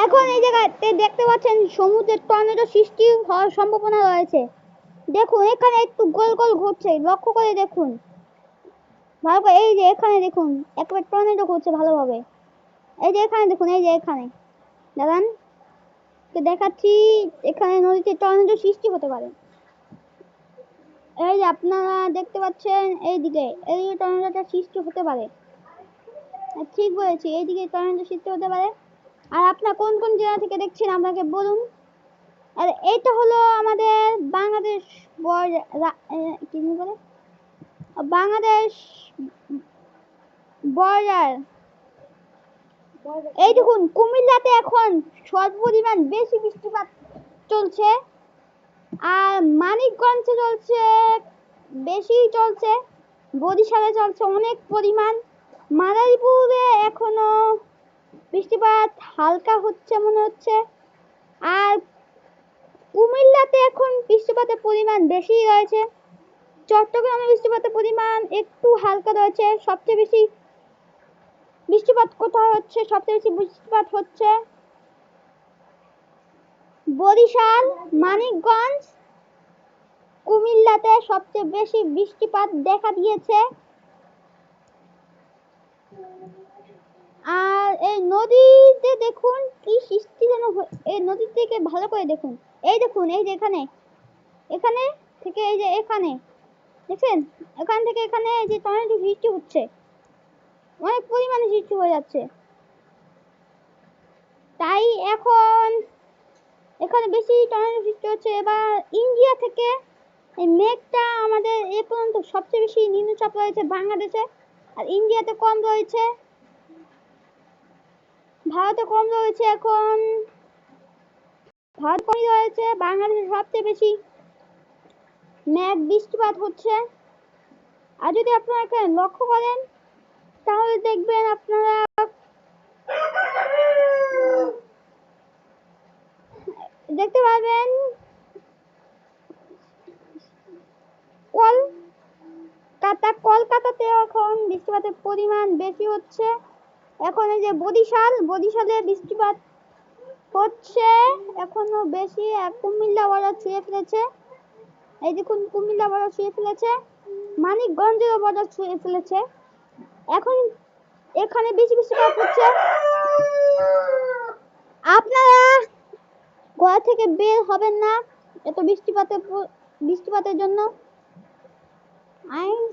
এখন এই জায়গাতে দেখতে পাচ্ছেন সমুদ্রের টর্নেডো সৃষ্টি হওয়ার সম্ভাবনা রয়েছে। দেখুন এখানে একটু গোল গোল ঘুরছে, লক্ষ্য করে দেখুন ভালো করে। এই যে এখানে দেখুন একবার টর্নেডো ঘুরছে ভালোভাবে। এই যে এখানে দেখুন, এই যে এখানে দাঁড়ান দেখাচ্ছি, এখানে নদীতে টর্নেডো সৃষ্টি হতে পারে। এই যে আপনারা দেখতে পাচ্ছেন এইদিকে এই টর্নেডোটা সৃষ্টি হতে পারে। ঠিক বলেছি, এইদিকে টর্নেডো সৃষ্টি হতে পারে। আর আপনারা কোন কোন জেলা থেকে দেখছেন আমাকে বলুন। আর এইটা হলো আমাদের বাংলাদেশ কি বলে, বাংলাদেশ বর্ডার। এই দেখুন কুমিল্লাতে এখন সর্বপরিমাণ বেশি বৃষ্টিপাত চলছে, আর মানিকগঞ্জে চলছে বেশি চলছে, বরিশালে চলছে অনেক পরিমাণ, মাদারীপুরে এখনো বৃষ্টিপাত হালকা হচ্ছে মনে হচ্ছে, আর কুমিল্লাতে এখন বৃষ্টিপাতের পরিমাণ বেশি রয়েছে। চট্টগ্রামে বৃষ্টিপাতের পরিমাণ একটু হালকা রয়েছে। সবচেয়ে বেশি বৃষ্টিপাত কোথায় হচ্ছে? সবচেয়ে বেশি বৃষ্টিপাত হচ্ছে বরিশাল, মানিকগঞ্জ, কুমিল্লাতে সবচেয়ে বেশি বৃষ্টিপাত দেখা দিয়েছে। আর এই নদীতে দেখুন কি সৃষ্টি যেন, এই নদীর থেকে ভালো করে দেখুন। এই দেখুন এই যে এখানে এখানে থেকে এই যে এখানে দেখছেন, এখান থেকে এখানে এই যে টর্নেডো সৃষ্টি হচ্ছে, অনেক পরিমাণে সৃষ্টি হয়ে যাচ্ছে। তাই এখন এখানে বেশি টর্নেডো সৃষ্টি হচ্ছে। এবার ইন্ডিয়া থেকে এই মেঘটা আমাদের এ পর্যন্ত সবচেয়ে বেশি নিম্নচাপ রয়েছে বাংলাদেশে, আর ইন্ডিয়াতে কম রয়েছে, ভারতে কম রয়েছে। এখন ভারত কমই রয়েছে, বাংলাদেশে সবচেয়ে বেশি মেঘ বৃষ্টিপাত হচ্ছে। আর যদি আপনারা এখানে লক্ষ্য করেন তাহলে দেখবেন আপনারা দেখতে পাবেন কলকাতাতে এখন বৃষ্টিপাতের পরিমাণ বেশি হচ্ছে। এখন এই যে বরিশালে বৃষ্টিপাত হচ্ছে এখনো বেশি। কুমিল্লা বর্ডার ছুঁয়ে ফেলেছে, এই দেখুন কুমিল্লা বর্ডার ছুঁয়ে ফেলেছে, মানিকগঞ্জের বর্ডার ছুঁয়ে ফেলেছে। এখন এখানে বেশি বৃষ্টিপাত হচ্ছে। আপনারা ঘর থেকে বের হবেন না এত বৃষ্টিপাতের জন্য। আইন